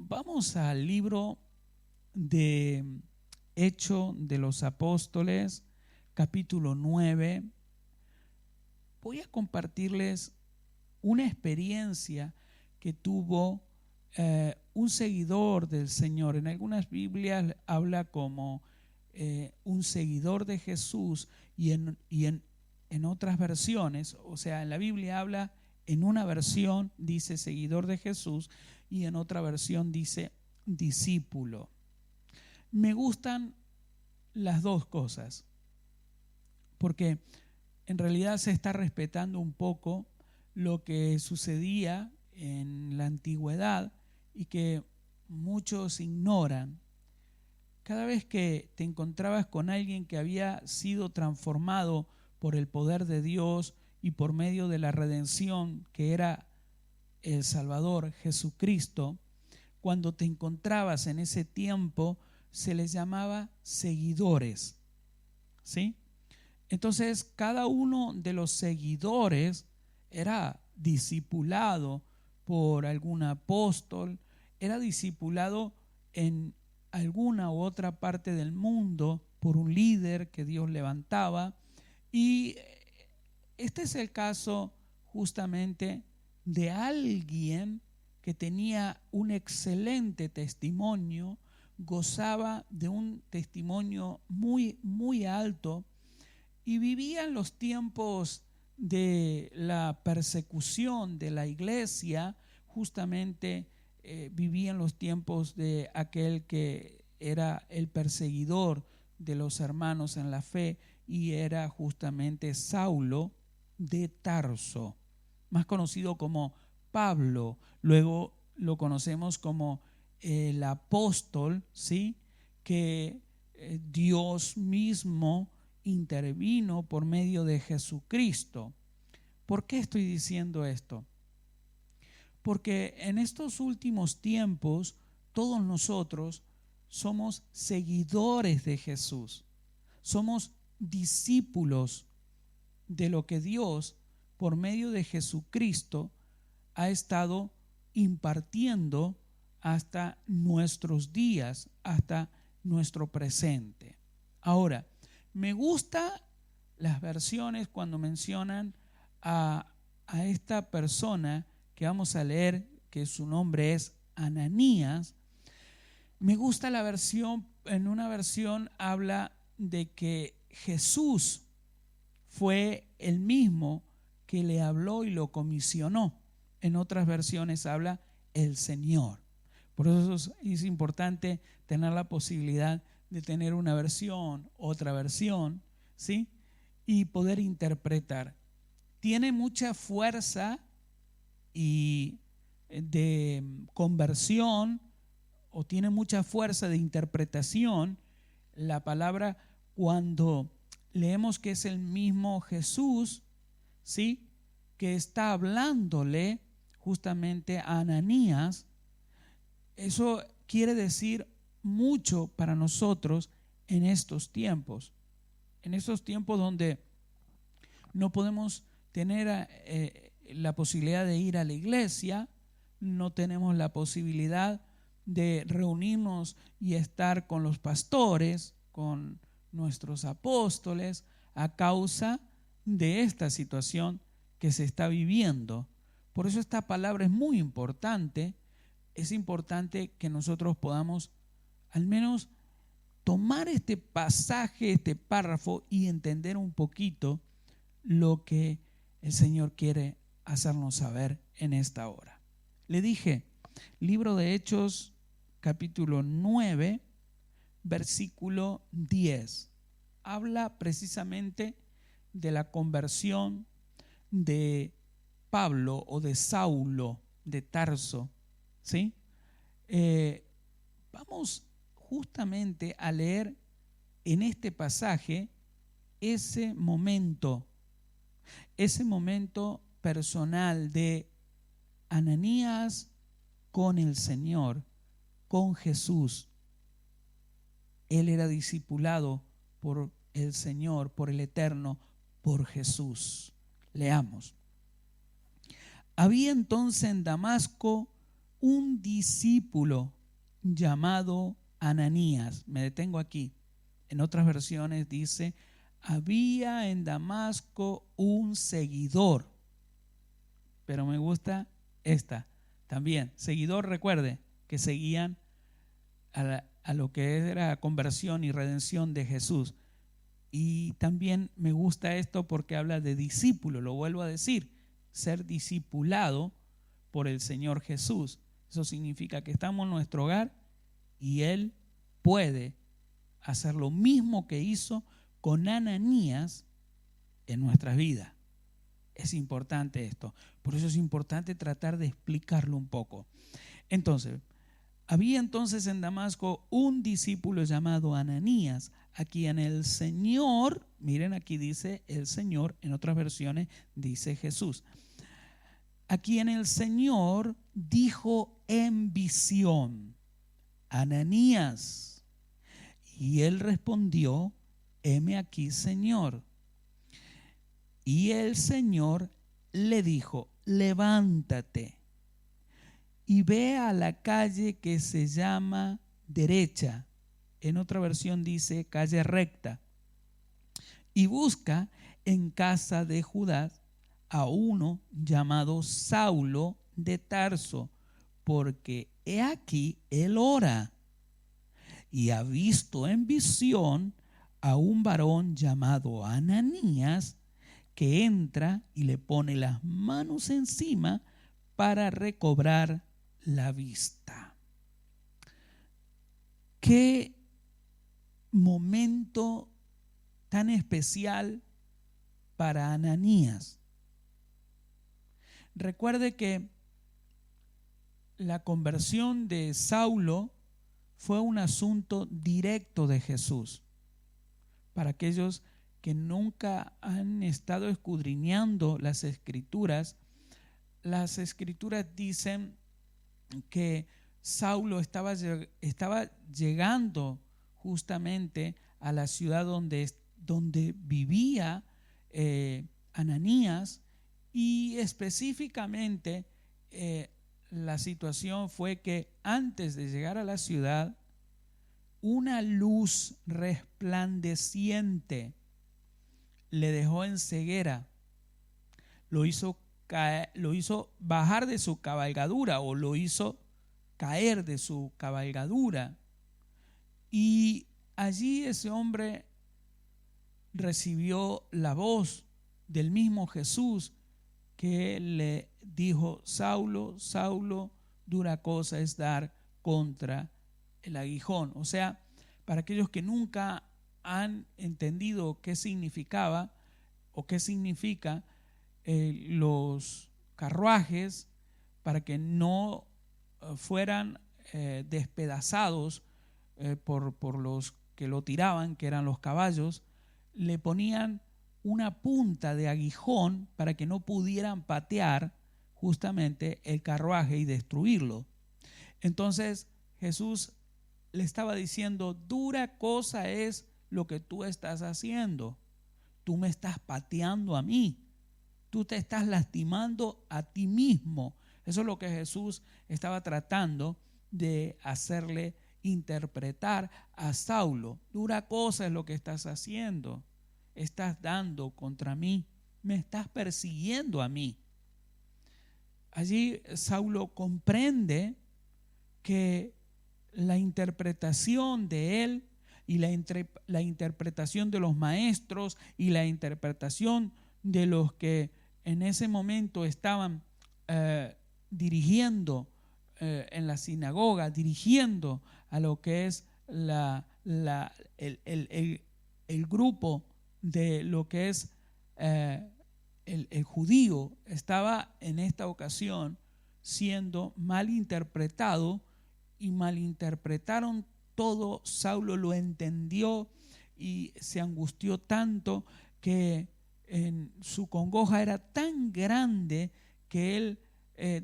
Vamos al libro de Hechos de los Apóstoles, capítulo 9. Voy a compartirles una experiencia que tuvo un seguidor del Señor. En algunas Biblias habla como un seguidor de Jesús y en otras versiones, o sea, en la Biblia habla, en una versión dice seguidor de Jesús y en otra versión dice discípulo. Me gustan las dos cosas, porque en realidad se está respetando un poco lo que sucedía en la antigüedad y que muchos ignoran. Cada vez que te encontrabas con alguien que había sido transformado por el poder de Dios y por medio de la redención que era el Salvador Jesucristo, cuando te encontrabas en ese tiempo se les llamaba seguidores, ¿sí? Entonces cada uno de los seguidores era discipulado por algún apóstol, era discipulado en alguna u otra parte del mundo por un líder que Dios levantaba. Y este es el caso justamente de alguien que tenía un excelente testimonio, gozaba de un testimonio muy, muy alto y vivía en los tiempos de la persecución de la iglesia. Justamente vivía en los tiempos de aquel que era el perseguidor de los hermanos en la fe y era justamente Saulo de Tarso, más conocido como Pablo. Luego lo conocemos como el apóstol, ¿sí? Que Dios mismo intervino por medio de Jesucristo. ¿Por qué estoy diciendo esto? Porque en estos últimos tiempos todos nosotros somos seguidores de Jesús, somos discípulos de lo que Dios por medio de Jesucristo ha estado impartiendo hasta nuestros días, hasta nuestro presente. Ahora, me gustan las versiones cuando mencionan a esta persona que vamos a leer, que su nombre es Ananías. Me gusta la versión, en una versión habla de que Jesús fue el mismo que le habló y lo comisionó. En otras versiones habla el Señor. Por eso es importante tener la posibilidad de tener una versión, otra versión, ¿sí? Y poder interpretar. Tiene mucha fuerza y de conversión, o tiene mucha fuerza de interpretación la palabra cuando leemos que es el mismo Jesús, ¿sí? Que está hablándole justamente a Ananías. Eso quiere decir mucho para nosotros en estos tiempos donde no podemos tener la posibilidad de ir a la iglesia, no tenemos la posibilidad de reunirnos y estar con los pastores, con nuestros apóstoles, a causa de esta situación que se está viviendo. Por eso esta palabra es muy importante. Es importante que nosotros podamos al menos tomar este pasaje, este párrafo y entender un poquito lo que el Señor quiere hacernos saber en esta hora. Le dije, libro de Hechos, capítulo 9, versículo 10. Habla precisamente de la conversión de Pablo o de Saulo de Tarso, ¿sí? Vamos justamente a leer en este pasaje ese momento personal de Ananías con el Señor, con Jesús. Él era discipulado por el Señor, por el Eterno, por Jesús. Leamos. Había entonces en Damasco un discípulo llamado Ananías. Me detengo aquí. En otras versiones dice, había en Damasco un seguidor. Pero me gusta esta también. Seguidor, recuerde, que seguían a lo que era conversión y redención de Jesús. Y también me gusta esto porque habla de discípulo, lo vuelvo a decir, ser discipulado por el Señor Jesús. Eso significa que estamos en nuestro hogar y Él puede hacer lo mismo que hizo con Ananías en nuestras vidas. Es importante esto, por eso es importante tratar de explicarlo un poco. Entonces, había entonces en Damasco un discípulo llamado Ananías, a quien el Señor, miren aquí dice el Señor, en otras versiones dice Jesús, a quien el Señor dijo en visión, Ananías. Y él respondió, heme aquí, Señor. Y el Señor le dijo, levántate y ve a la calle que se llama derecha. En otra versión dice calle recta. Y busca en casa de Judá a uno llamado Saulo de Tarso, porque he aquí él ora y ha visto en visión a un varón llamado Ananías que entra y le pone las manos encima para recobrar la vista. Qué momento tan especial para Ananías. Recuerde que la conversión de Saulo fue un asunto directo de Jesús. Para aquellos que nunca han estado escudriñando las escrituras dicen que Saulo estaba llegando justamente a la ciudad donde vivía Ananías, y específicamente la situación fue que antes de llegar a la ciudad, una luz resplandeciente le dejó en ceguera, lo hizo bajar de su cabalgadura o lo hizo caer de su cabalgadura. Y allí ese hombre recibió la voz del mismo Jesús que le dijo, Saulo, Saulo, dura cosa es dar contra el aguijón. O sea, para aquellos que nunca han entendido qué significaba o qué significa los carruajes, para que no fueran despedazados por los que lo tiraban, que eran los caballos, le ponían una punta de aguijón para que no pudieran patear justamente el carruaje y destruirlo. Entonces Jesús le estaba diciendo, dura cosa es lo que tú estás haciendo. Tú me estás pateando a mí. Tú te estás lastimando a ti mismo. Eso es lo que Jesús estaba tratando de hacerle interpretar a Saulo. Dura cosa es lo que estás haciendo. Estás dando contra mí. Me estás persiguiendo a mí. Allí Saulo comprende que la interpretación de él y la interpretación de los maestros y la interpretación de los que en ese momento estaban dirigiendo en la sinagoga, dirigiendo a lo que es el grupo de lo que es el judío, estaba en esta ocasión siendo mal interpretado, y malinterpretaron todo. Saulo lo entendió y se angustió tanto que en su congoja era tan grande que él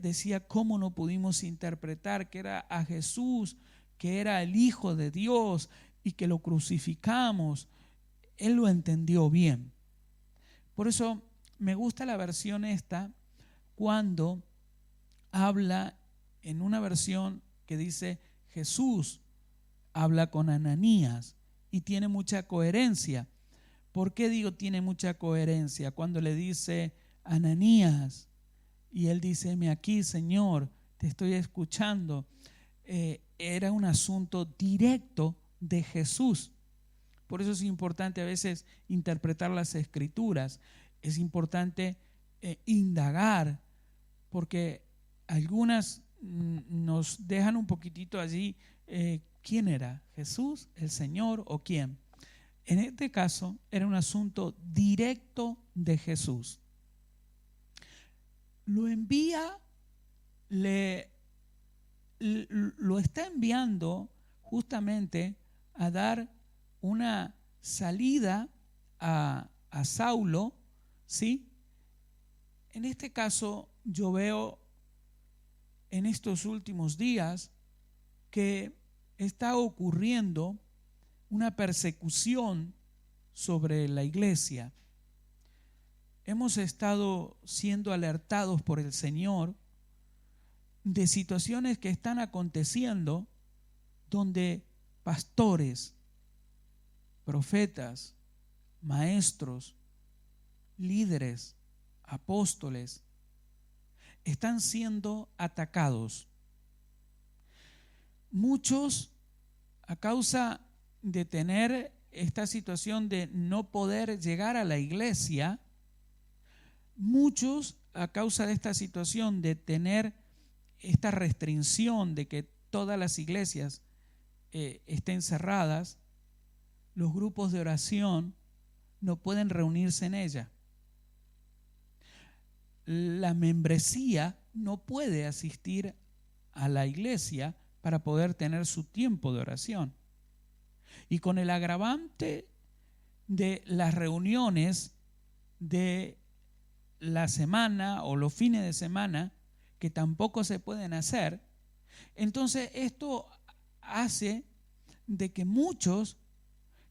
decía, ¿cómo no pudimos interpretar que era a Jesús, que era el Hijo de Dios y que lo crucificamos? Él lo entendió bien. Por eso me gusta la versión esta, cuando habla en una versión que dice, Jesús habla con Ananías y tiene mucha coherencia. ¿Por qué digo tiene mucha coherencia? Cuando le dice Ananías y él dice, heme aquí, Señor, te estoy escuchando. Era un asunto directo de Jesús. Por eso es importante a veces interpretar las escrituras. Es importante indagar, porque algunas nos dejan un poquitito allí. ¿Quién era? ¿Jesús, el Señor o quién? En este caso era un asunto directo de Jesús. Lo envía, lo está enviando justamente a dar una salida a Saulo, ¿sí? En este caso yo veo en estos últimos días que está ocurriendo una persecución sobre la iglesia. Hemos estado siendo alertados por el Señor de situaciones que están aconteciendo donde pastores, profetas, maestros, líderes, apóstoles están siendo atacados. Muchos, a causa de tener esta situación de no poder llegar a la iglesia, muchos, a causa de esta situación de tener esta restricción de que todas las iglesias estén cerradas, los grupos de oración no pueden reunirse en ella. La membresía no puede asistir a la iglesia para poder tener su tiempo de oración. Y con el agravante de las reuniones de la semana o los fines de semana, que tampoco se pueden hacer, entonces esto hace de que muchos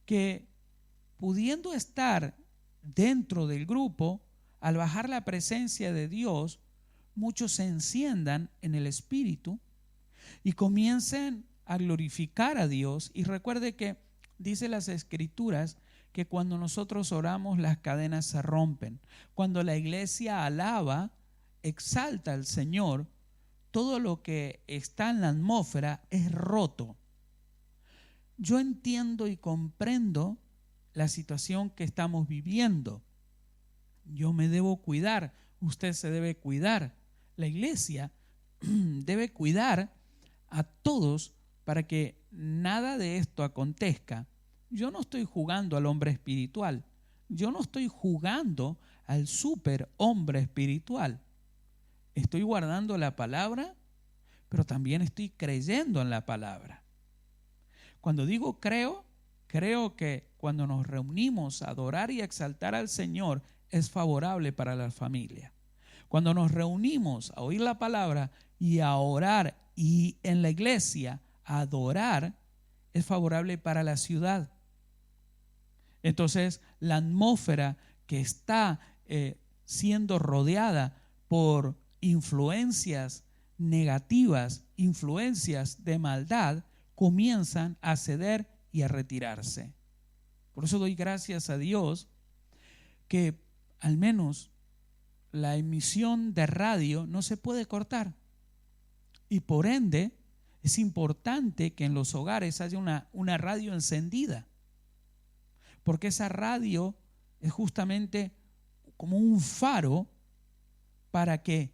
que pudiendo estar dentro del grupo, al bajar la presencia de Dios, muchos se enciendan en el Espíritu y comiencen a glorificar a Dios. Y recuerde que dice las Escrituras que cuando nosotros oramos las cadenas se rompen. Cuando la iglesia alaba, exalta al Señor, todo lo que está en la atmósfera es roto. Yo entiendo y comprendo la situación que estamos viviendo. Yo me debo cuidar, usted se debe cuidar, la iglesia debe cuidar a todos para que nada de esto acontezca. Yo no estoy jugando al hombre espiritual, yo no estoy jugando al super hombre espiritual. Estoy guardando la palabra, pero también estoy creyendo en la palabra. Cuando digo creo que cuando nos reunimos a adorar y a exaltar al Señor es favorable para la familia. Cuando nos reunimos a oír la palabra y a orar y en la iglesia a adorar, es favorable para la ciudad. Entonces, la atmósfera que está siendo rodeada por influencias negativas, influencias de maldad, comienzan a ceder y a retirarse. Por eso doy gracias a Dios que al menos la emisión de radio no se puede cortar. Y por ende, es importante que en los hogares haya una radio encendida. Porque esa radio es justamente como un faro para que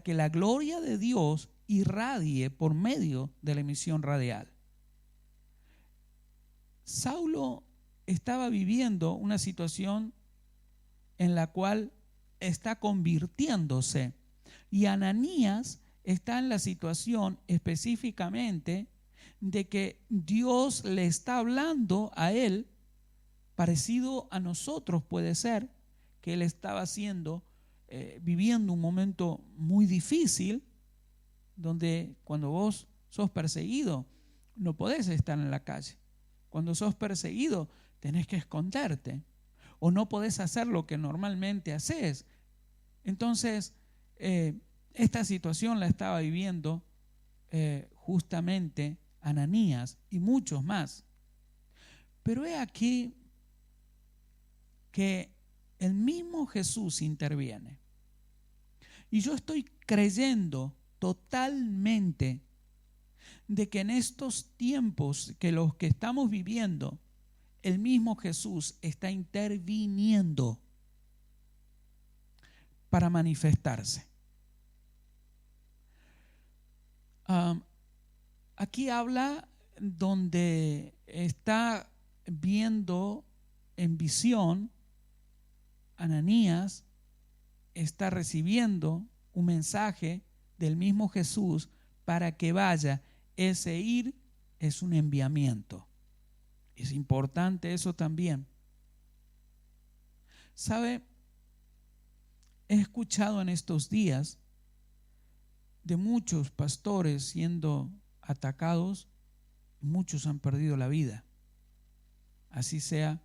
la gloria de Dios irradie por medio de la emisión radial. Saulo estaba viviendo una situación en la cual está convirtiéndose, y Ananías está en la situación específicamente de que Dios le está hablando a él, parecido a nosotros puede ser, que él estaba viviendo un momento muy difícil, donde cuando vos sos perseguido no podés estar en la calle. Cuando sos perseguido tenés que esconderte o no podés hacer lo que normalmente haces. Entonces, esta situación la estaba viviendo justamente Ananías y muchos más. Pero he aquí que el mismo Jesús interviene. Y yo estoy creyendo totalmente de que en estos tiempos que los que estamos viviendo, el mismo Jesús está interviniendo para manifestarse. Aquí habla donde está viendo en visión, Ananías está recibiendo un mensaje del mismo Jesús para que vaya. Ese ir es un enviamiento. Es importante eso también. ¿Sabe? He escuchado en estos días de muchos pastores siendo atacados, muchos han perdido la vida, así sea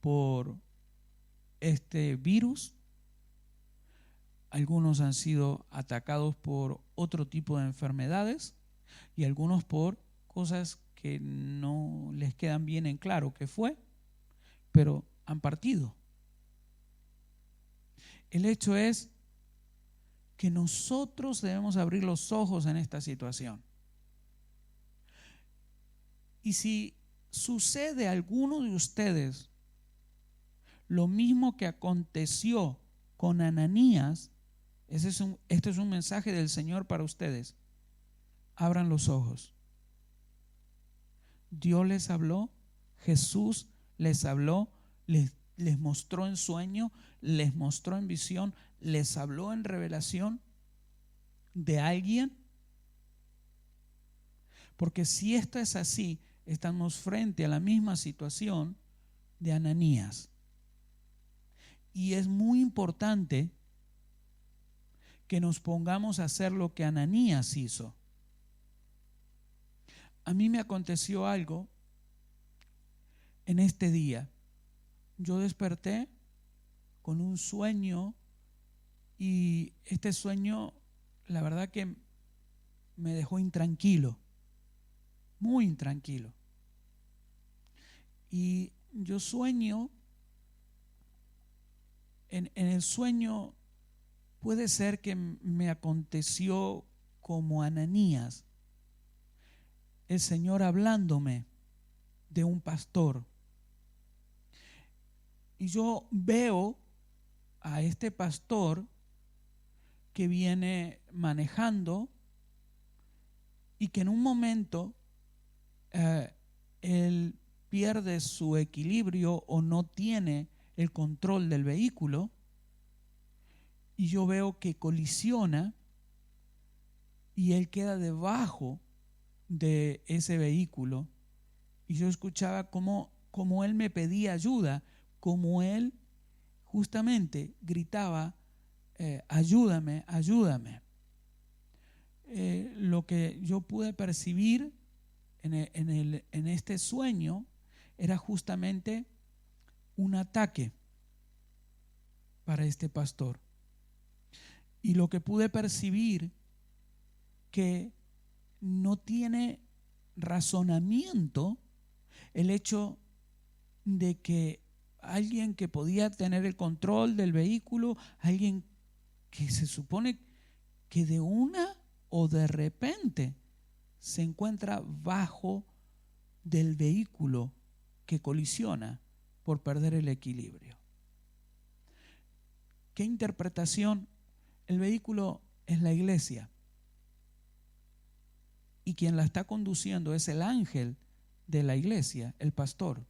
por este virus, algunos han sido atacados por otro tipo de enfermedades y algunos por cosas que no les quedan bien en claro qué fue, pero han partido. El hecho es que nosotros debemos abrir los ojos en esta situación. Y si sucede a alguno de ustedes lo mismo que aconteció con Ananías, este es un mensaje del Señor para ustedes. Abran los ojos. Dios les habló, Jesús les habló, les mostró en sueño, les mostró en visión, les habló en revelación de alguien. Porque si esto es así, estamos frente a la misma situación de Ananías. Y es muy importante que nos pongamos a hacer lo que Ananías hizo. A mí me aconteció algo en este día. Yo desperté con un sueño y este sueño, la verdad que me dejó intranquilo, muy intranquilo. Y yo sueño, en el sueño puede ser que me aconteció como Ananías, el Señor hablándome de un pastor. Y yo veo a este pastor que viene manejando y que en un momento él pierde su equilibrio o no tiene el control del vehículo y yo veo que colisiona y él queda debajo de ese vehículo y yo escuchaba como él me pedía ayuda, como él justamente gritaba, ayúdame, ayúdame. Lo que yo pude percibir en este sueño era justamente un ataque para este pastor. Y lo que pude percibir que no tiene razonamiento el hecho de que alguien que podía tener el control del vehículo, alguien que se supone que de una o de repente se encuentra bajo del vehículo que colisiona por perder el equilibrio. ¿Qué interpretación? El vehículo es la iglesia y quien la está conduciendo es el ángel de la iglesia, el pastor.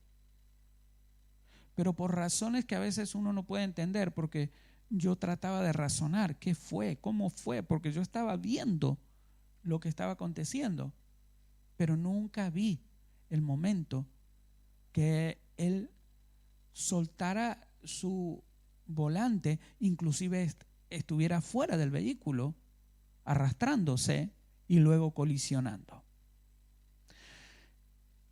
Pero por razones que a veces uno no puede entender, porque yo trataba de razonar qué fue, cómo fue, porque yo estaba viendo lo que estaba aconteciendo, pero nunca vi el momento que él soltara su volante, inclusive estuviera fuera del vehículo, arrastrándose y luego colisionando.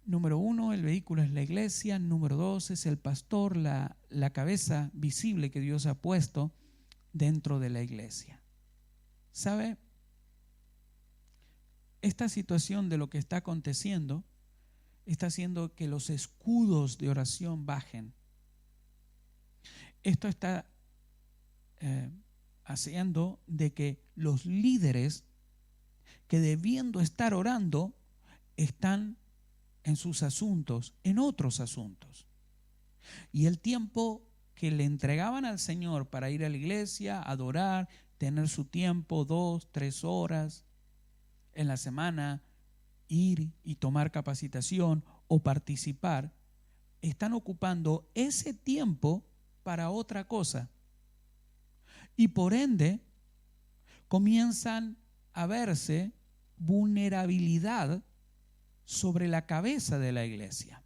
Número 1, el vehículo es la iglesia. Número 2, es el pastor, la cabeza visible que Dios ha puesto dentro de la iglesia. ¿Sabe? esta situación de lo que está aconteciendo está haciendo que los escudos de oración bajen. Esto está haciendo de que los líderes que debiendo estar orando están en sus asuntos, en otros asuntos. Y el tiempo que le entregaban al Señor para ir a la iglesia, adorar, tener su tiempo, 2, 3 horas en la semana, ir y tomar capacitación o participar, están ocupando ese tiempo para otra cosa. Y por ende, comienzan a verse vulnerabilidad sobre la cabeza de la iglesia.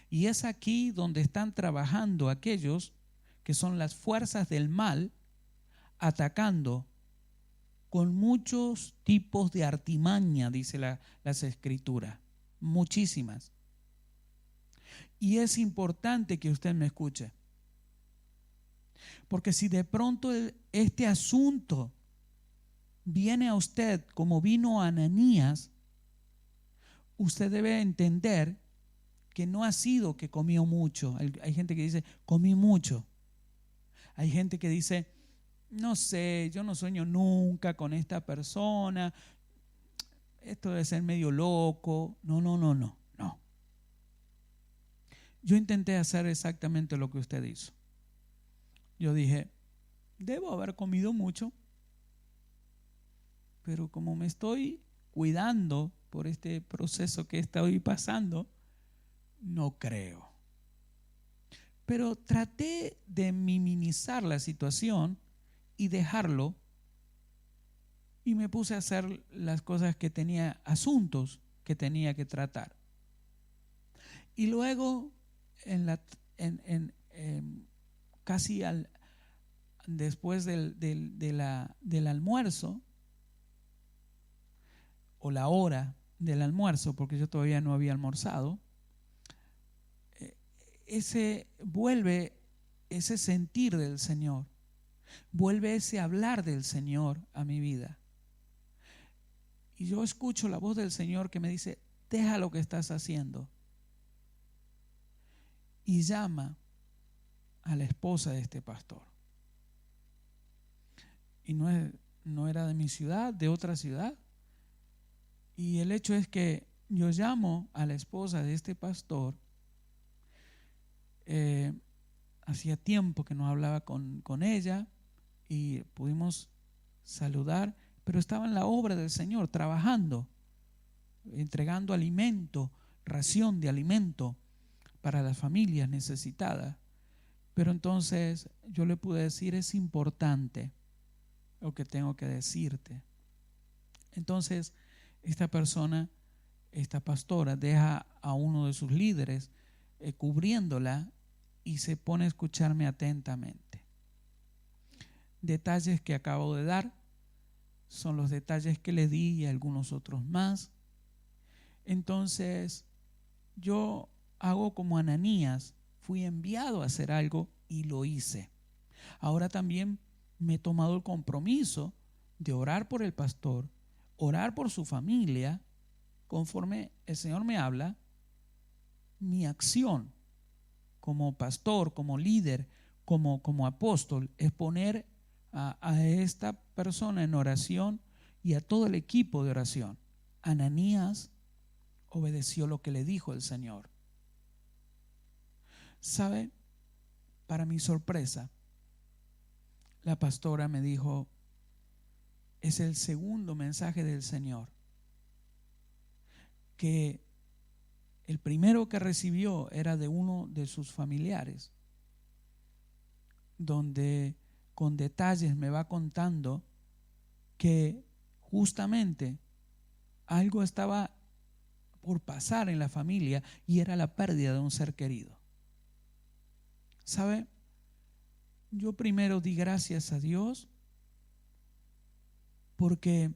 Y es aquí donde están trabajando aquellos que son las fuerzas del mal, atacando con muchos tipos de artimaña, dice las escrituras, muchísimas. Y es importante que usted me escuche, porque si de pronto este asunto viene a usted como vino a Ananías, usted debe entender que no ha sido que comió mucho. Hay gente que dice, comí mucho. Hay gente que dice, no sé, yo no sueño nunca con esta persona, esto debe ser medio loco. No. Yo intenté hacer exactamente lo que usted hizo. Yo dije, debo haber comido mucho, pero como me estoy cuidando por este proceso que estoy pasando, no creo. Pero traté de minimizar la situación y dejarlo, y me puse a hacer las cosas que tenía, asuntos que tenía que tratar. Y luego, casi después del almuerzo, o la hora del almuerzo, porque yo todavía no había almorzado, vuelve ese sentir del Señor, vuelve ese hablar del Señor a mi vida. Y yo escucho la voz del Señor que me dice, deja lo que estás haciendo. Y llama a la esposa de este pastor. Y no era de mi ciudad, de otra ciudad. Y el hecho es que yo llamo a la esposa de este pastor. Hacía tiempo que no hablaba con ella y pudimos saludar, pero estaba en la obra del Señor, trabajando, entregando alimento, ración de alimento para las familias necesitadas. Pero entonces yo le pude decir, es importante lo que tengo que decirte. Entonces esta persona, esta pastora, deja a uno de sus líderes cubriéndola y se pone a escucharme atentamente. Detalles que acabo de dar son los detalles que le di y algunos otros más. Entonces yo hago como Ananías, fui enviado a hacer algo y lo hice. Ahora también me he tomado el compromiso de orar por el pastor, orar por su familia, conforme el Señor me habla. Mi acción como pastor, como líder, como apóstol, es poner a esta persona en oración y a todo el equipo de oración. Ananías obedeció lo que le dijo el Señor. ¿Sabe? Para mi sorpresa, la pastora me dijo, es el segundo mensaje del Señor, que el primero que recibió era de uno de sus familiares, donde con detalles me va contando que justamente algo estaba por pasar en la familia y era la pérdida de un ser querido. ¿Sabe? Yo primero di gracias a Dios porque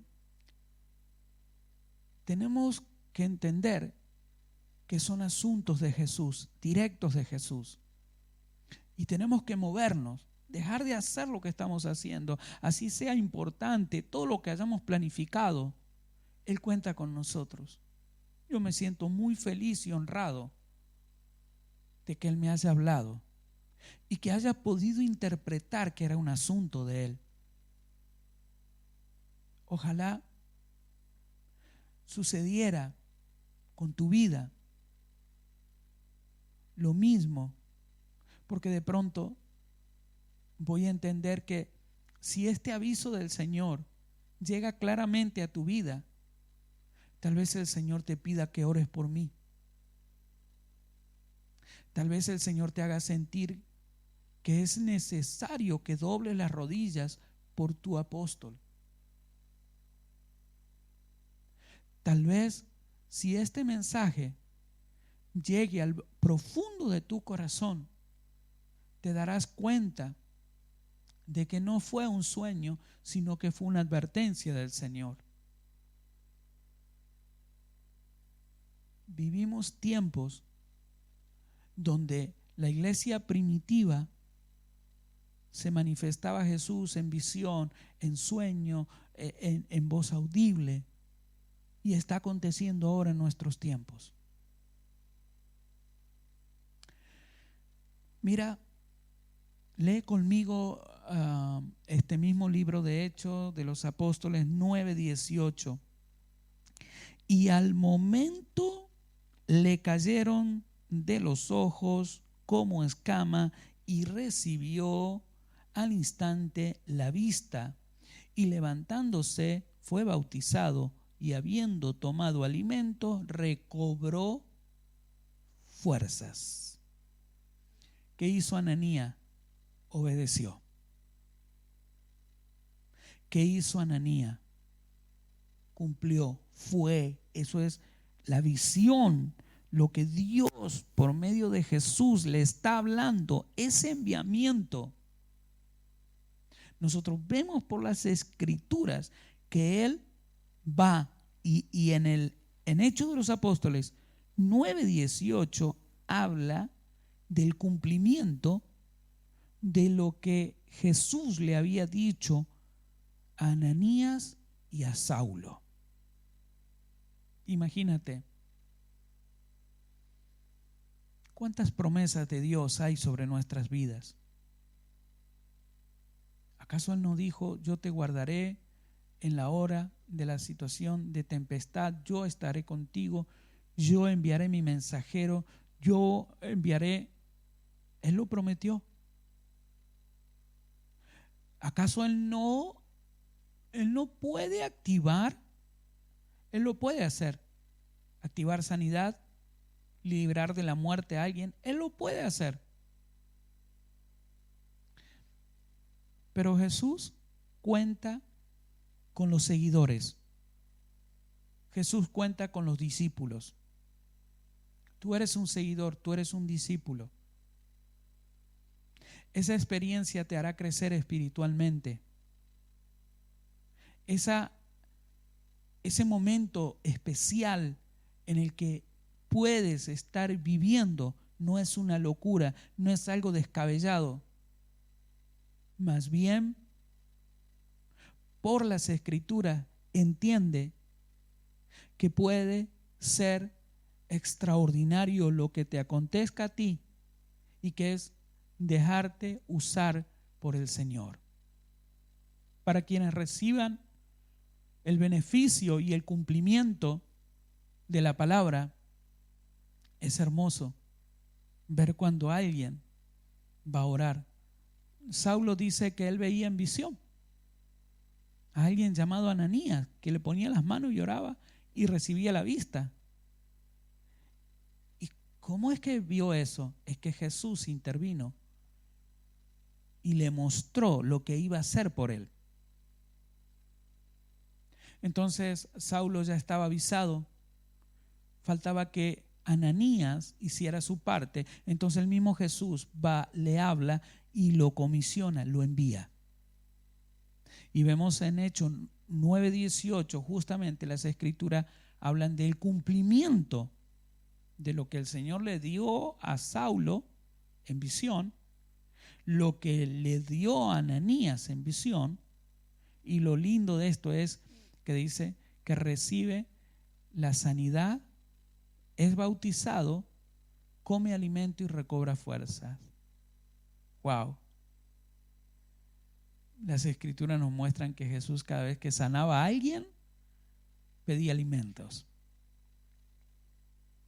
tenemos que entender que son asuntos de Jesús, directos de Jesús. Y tenemos que movernos, dejar de hacer lo que estamos haciendo, así sea importante, todo lo que hayamos planificado, Él cuenta con nosotros. Yo me siento muy feliz y honrado de que Él me haya hablado y que haya podido interpretar que era un asunto de Él. Ojalá sucediera con tu vida lo mismo, porque de pronto voy a entender que si este aviso del Señor llega claramente a tu vida, tal vez el Señor te pida que ores por mí. Tal vez el Señor te haga sentir que es necesario que dobles las rodillas por tu apóstol. Tal vez si este mensaje llegue al profundo de tu corazón, te darás cuenta de que no fue un sueño, sino que fue una advertencia del Señor. Vivimos tiempos donde la iglesia primitiva se manifestaba a Jesús en visión, en sueño, en voz audible, y está aconteciendo ahora en nuestros tiempos. Mira, lee conmigo este mismo libro de Hechos de los Apóstoles 9:18. Y al momento le cayeron de los ojos como escama y recibió al instante la vista, y levantándose fue bautizado, y habiendo tomado alimento recobró fuerzas. ¿Qué hizo Ananías? Obedeció. ¿Qué hizo Ananías? Cumplió, fue. Eso es la visión, lo que Dios por medio de Jesús le está hablando, ese enviamiento. Nosotros vemos por las Escrituras que Él va y en Hechos de los Apóstoles 9:18 habla del cumplimiento de lo que Jesús le había dicho a Ananías y a Saulo. Imagínate cuántas promesas de Dios hay sobre nuestras vidas. ¿Acaso Él no dijo: yo te guardaré en la hora de la situación de tempestad, yo estaré contigo, yo enviaré mi mensajero, yo enviaré? Él lo prometió. ¿Acaso Él no puede activar? Él lo puede hacer. Activar sanidad, librar de la muerte a alguien, Él lo puede hacer. Pero Jesús cuenta con los seguidores. Jesús cuenta con los discípulos. Tú eres un seguidor, tú eres un discípulo. Esa experiencia te hará crecer espiritualmente. Ese momento especial en el que puedes estar viviendo no es una locura, no es algo descabellado. Más bien, por las Escrituras, entiende que puede ser extraordinario lo que te acontezca a ti y que es dejarte usar por el Señor. Para quienes reciban el beneficio y el cumplimiento de la palabra, es hermoso ver cuando alguien va a orar. Saulo dice que él veía en visión a alguien llamado Ananías, que le ponía las manos y oraba y recibía la vista. ¿Y cómo es que vio eso? Es que Jesús intervino y le mostró lo que iba a hacer por él. Entonces Saulo ya estaba avisado, faltaba que Ananías hiciera su parte. Entonces el mismo Jesús va, le habla y lo comisiona, lo envía. Y vemos en Hechos 9:18, justamente las Escrituras hablan del cumplimiento de lo que el Señor le dio a Saulo en visión, lo que le dio a Ananías en visión. Y lo lindo de esto es que dice que recibe la sanidad, es bautizado, come alimento y recobra fuerzas. Wow. Las escrituras nos muestran que Jesús, cada vez que sanaba a alguien, pedía alimentos.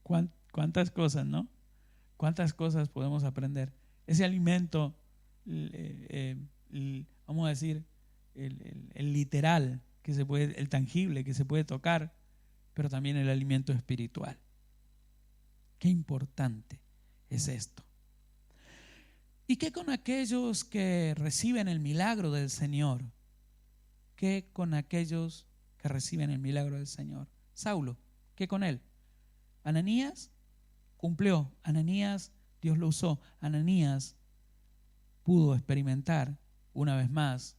¿Cuántas cosas, no? ¿Cuántas cosas podemos aprender? Ese alimento, vamos a decir, el literal, que se puede, el tangible, que se puede tocar, pero también el alimento espiritual. Qué importante es esto. ¿Y qué con aquellos que reciben el milagro del Señor? ¿Qué con aquellos que reciben el milagro del Señor? Saulo, ¿qué con él? Ananías cumplió. Ananías, Dios lo usó. Ananías pudo experimentar una vez más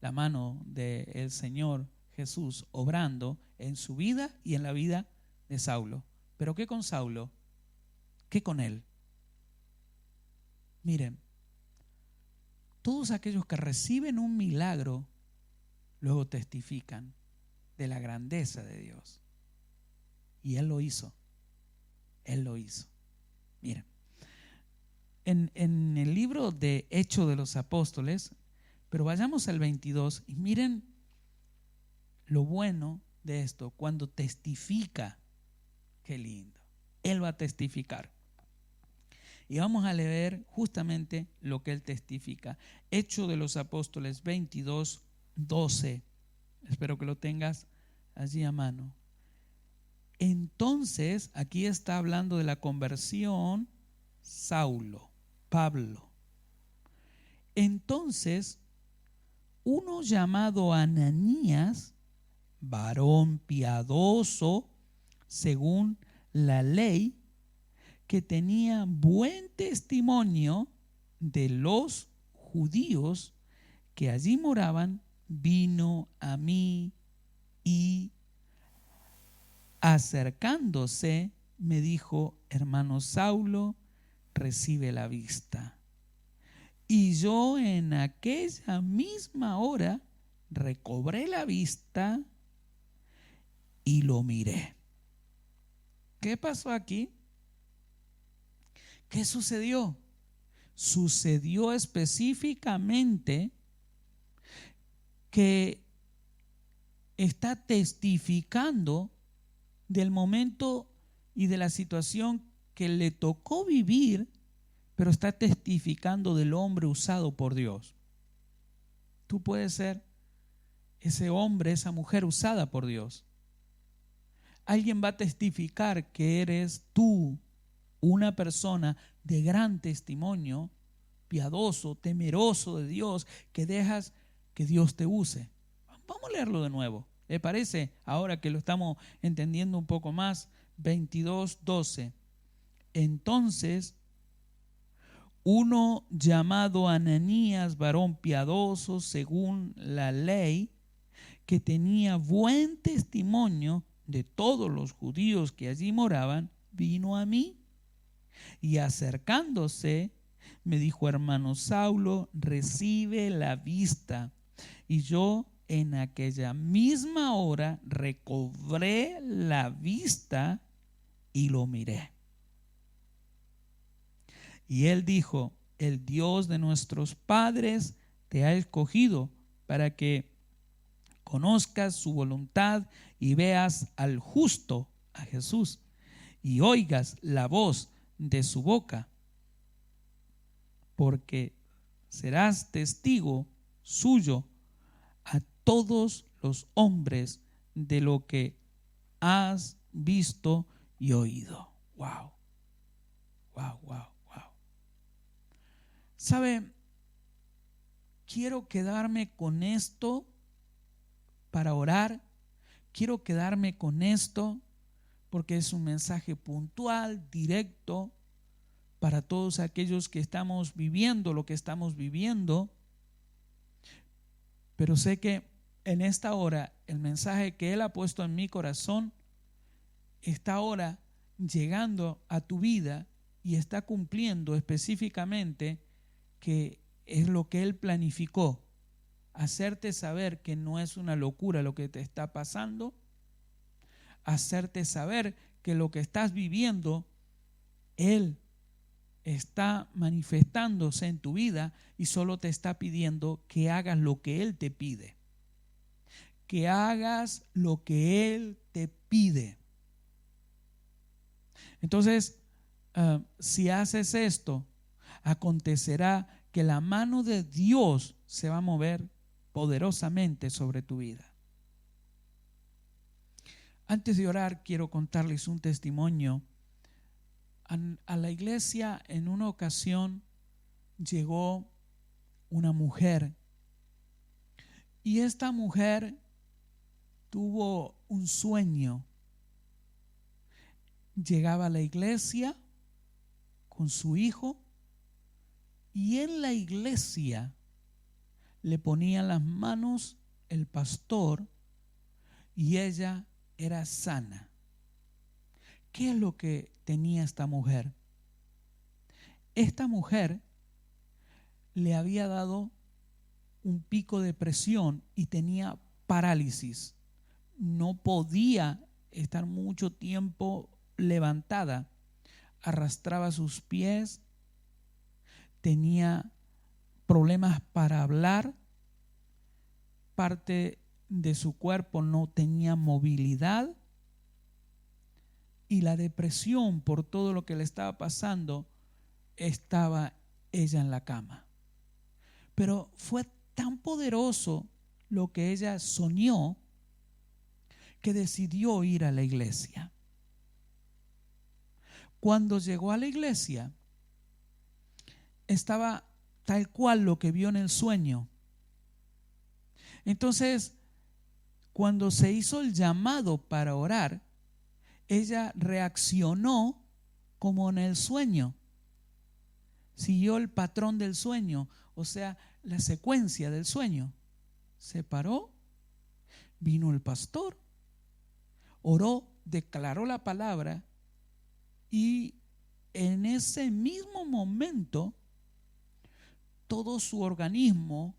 la mano del Señor Jesús obrando en su vida y en la vida de Saulo. ¿Pero qué con Saulo? ¿Qué con él? Miren, todos aquellos que reciben un milagro luego testifican de la grandeza de Dios. Y Él lo hizo. Él lo hizo. Miren, en el libro de Hechos de los Apóstoles, pero vayamos al 22 y miren lo bueno de esto, cuando testifica. Qué lindo. Él va a testificar. Y vamos a leer justamente lo que él testifica. Hechos de los Apóstoles 22, 12. Espero que lo tengas allí a mano. Entonces, aquí está hablando de la conversión Saulo, Pablo. Entonces, uno llamado Ananías, varón piadoso según la ley, que tenía buen testimonio de los judíos que allí moraban, vino a mí y acercándose me dijo: hermano Saulo, recibe la vista. Y yo en aquella misma hora recobré la vista y lo miré. ¿Qué pasó aquí? ¿Qué sucedió? Sucedió específicamente que está testificando del momento y de la situación que le tocó vivir, pero está testificando del hombre usado por Dios. Tú puedes ser ese hombre, esa mujer usada por Dios. Alguien va a testificar que eres tú una persona de gran testimonio, piadoso, temeroso de Dios, que dejas que Dios te use. Vamos a leerlo de nuevo. ¿Le parece? Ahora que lo estamos entendiendo un poco más. 22, 12. Entonces, uno llamado Ananías, varón piadoso según la ley, que tenía buen testimonio de todos los judíos que allí moraban, vino a mí y acercándose me dijo: hermano Saulo, recibe la vista. Y yo en aquella misma hora recobré la vista y lo miré. Y él dijo: el Dios de nuestros padres te ha escogido para que conozcas su voluntad y veas al justo, a Jesús, y oigas la voz de su boca, porque serás testigo suyo a todos los hombres de lo que has visto y oído. Wow, wow, wow, wow. ¿Sabe? Quiero quedarme con esto para orar. Quiero quedarme con esto porque es un mensaje puntual, directo, para todos aquellos que estamos viviendo lo que estamos viviendo. Pero sé que en esta hora el mensaje que Él ha puesto en mi corazón está ahora llegando a tu vida y está cumpliendo específicamente, que es lo que Él planificó: hacerte saber que no es una locura lo que te está pasando, hacerte saber que lo que estás viviendo, Él está manifestándose en tu vida y solo te está pidiendo que hagas lo que Él te pide. Que hagas lo que Él te pide. Entonces, si haces esto, acontecerá que la mano de Dios se va a mover poderosamente sobre tu vida. Antes de orar, quiero contarles un testimonio. A la iglesia en una ocasión llegó una mujer y esta mujer tuvo un sueño. Llegaba a la iglesia con su hijo y en la iglesia le ponía las manos el pastor y ella era sana. ¿Qué es lo que tenía esta mujer? Esta mujer le había dado un pico de presión y tenía parálisis. No podía estar mucho tiempo levantada. Arrastraba sus pies, tenía problemas para hablar, parte de su cuerpo no tenía movilidad y la depresión por todo lo que le estaba pasando, estaba ella en la cama. Pero fue tan poderoso lo que ella soñó que decidió ir a la iglesia. Cuando llegó a la iglesia, estaba tal cual lo que vio en el sueño. Entonces, cuando se hizo el llamado para orar, ella reaccionó como en el sueño. Siguió el patrón del sueño, o sea, la secuencia del sueño. Se paró, vino el pastor, oró, declaró la palabra y en ese mismo momento todo su organismo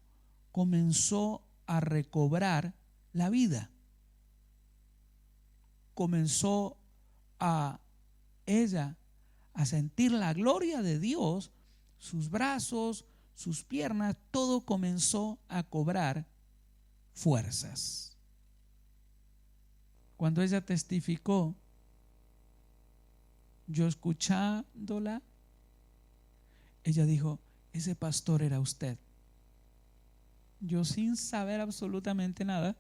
comenzó a recobrar la vida. Comenzó a ella a sentir la gloria de Dios, sus brazos, sus piernas, todo comenzó a cobrar fuerzas. Cuando ella testificó, yo escuchándola, ella dijo: ese pastor era usted. Yo, sin saber absolutamente nada,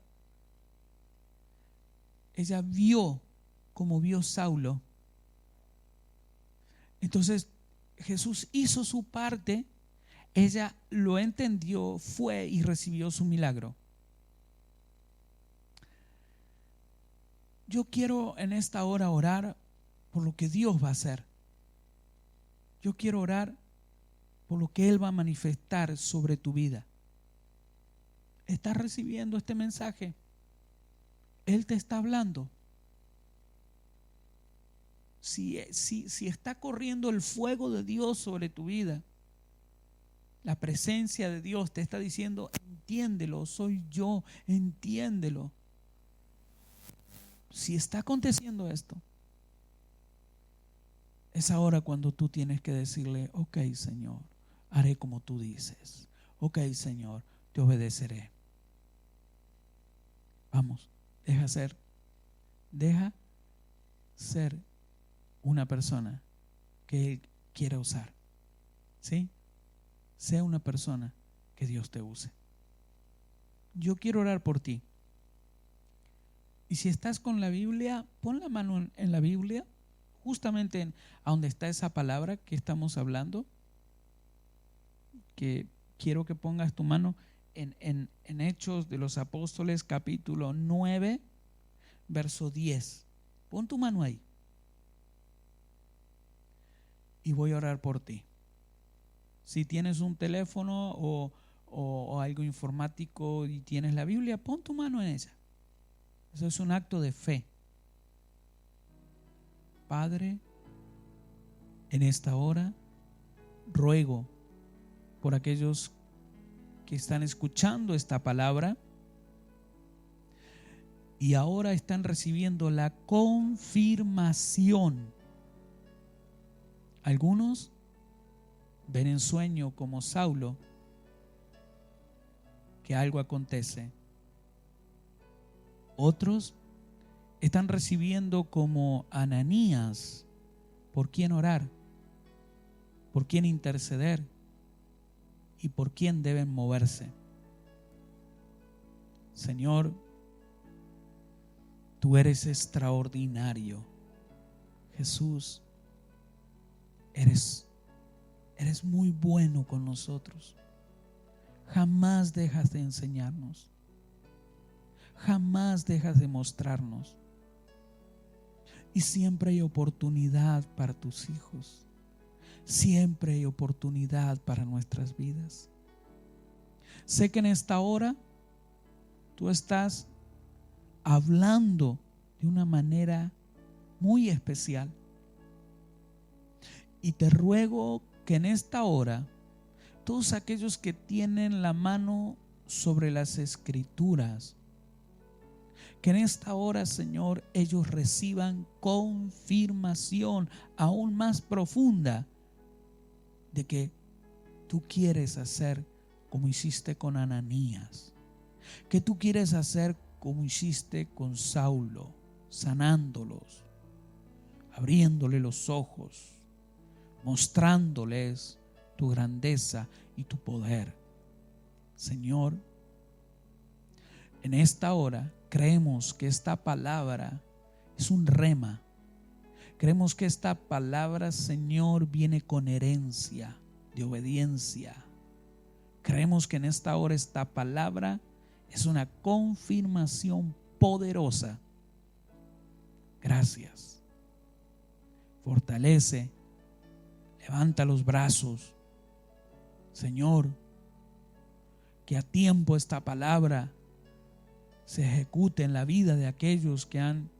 ella vio como vio Saulo. Entonces Jesús hizo su parte, ella lo entendió, fue y recibió su milagro. Yo quiero en esta hora orar por lo que Dios va a hacer. Yo quiero orar por lo que Él va a manifestar sobre tu vida. ¿Estás recibiendo este mensaje? Él te está hablando. Si está corriendo el fuego de Dios sobre tu vida, la presencia de Dios te está diciendo: entiéndelo, soy yo, entiéndelo. Si está aconteciendo esto, es ahora cuando tú tienes que decirle: ok, Señor, haré como tú dices. Ok, Señor, te obedeceré. Vamos, deja ser una persona que Él quiera usar. ¿Sí? Sea una persona que Dios te use. Yo quiero orar por ti. Y si estás con la Biblia, pon la mano en la Biblia, justamente a donde está esa palabra que estamos hablando, que quiero que pongas tu mano en Hechos de los Apóstoles, capítulo 9, verso 10. Pon tu mano ahí. Y voy a orar por ti. Si tienes un teléfono o algo informático y tienes la Biblia, pon tu mano en ella. Eso es un acto de fe. Padre, en esta hora ruego por aquellos que están escuchando esta palabra, y ahora están recibiendo la confirmación. Algunos ven en sueño como Saulo que algo acontece. Otros están recibiendo como Ananías por quién orar, por quién interceder y por quién deben moverse. Señor, tú eres extraordinario. Jesús, eres muy bueno con nosotros. Jamás dejas de enseñarnos. Jamás dejas de mostrarnos. Y siempre hay oportunidad para tus hijos. Siempre hay oportunidad para nuestras vidas. Sé que en esta hora tú estás hablando de una manera muy especial. Y te ruego que en esta hora, todos aquellos que tienen la mano sobre las Escrituras, que en esta hora, Señor, ellos reciban confirmación aún más profunda de que tú quieres hacer como hiciste con Ananías, que tú quieres hacer como hiciste con Saulo, sanándolos, abriéndole los ojos, mostrándoles tu grandeza y tu poder. Señor, en esta hora creemos que esta palabra es un rema. Creemos que esta palabra, Señor, viene con herencia de obediencia. Creemos que en esta hora esta palabra es una confirmación poderosa. Gracias. Fortalece, levanta los brazos. Señor, que a tiempo esta palabra se ejecute en la vida de aquellos que han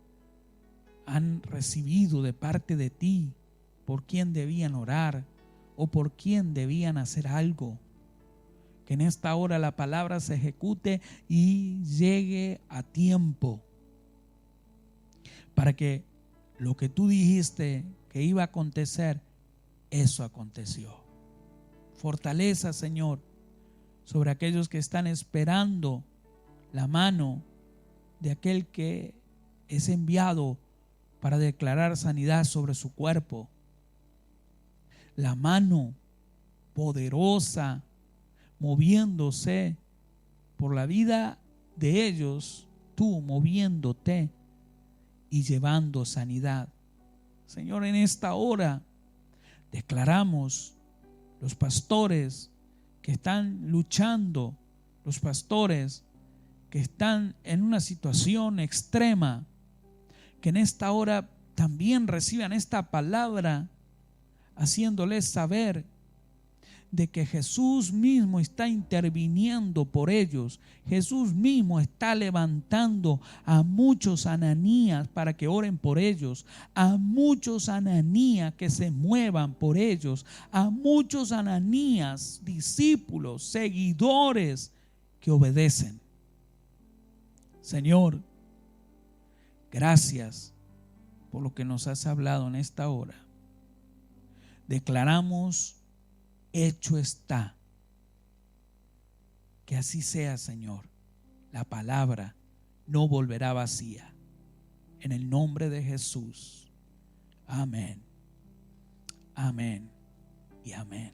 recibido de parte de ti por quién debían orar o por quién debían hacer algo. Que en esta hora la palabra se ejecute y llegue a tiempo, para que lo que tú dijiste que iba a acontecer, eso aconteció. Fortaleza, Señor, sobre aquellos que están esperando la mano de aquel que es enviado para declarar sanidad sobre su cuerpo. La mano poderosa moviéndose por la vida de ellos, tú moviéndote y llevando sanidad. Señor, en esta hora declaramos los pastores que están luchando, los pastores que están en una situación extrema, que en esta hora también reciban esta palabra, haciéndoles saber de que Jesús mismo está interviniendo por ellos. Jesús mismo está levantando a muchos Ananías para que oren por ellos, a muchos Ananías que se muevan por ellos, a muchos Ananías, discípulos, seguidores que obedecen. Señor, gracias por lo que nos has hablado en esta hora. Declaramos: hecho está. Que así sea, Señor. La palabra no volverá vacía. En el nombre de Jesús. Amén. Amén y amén.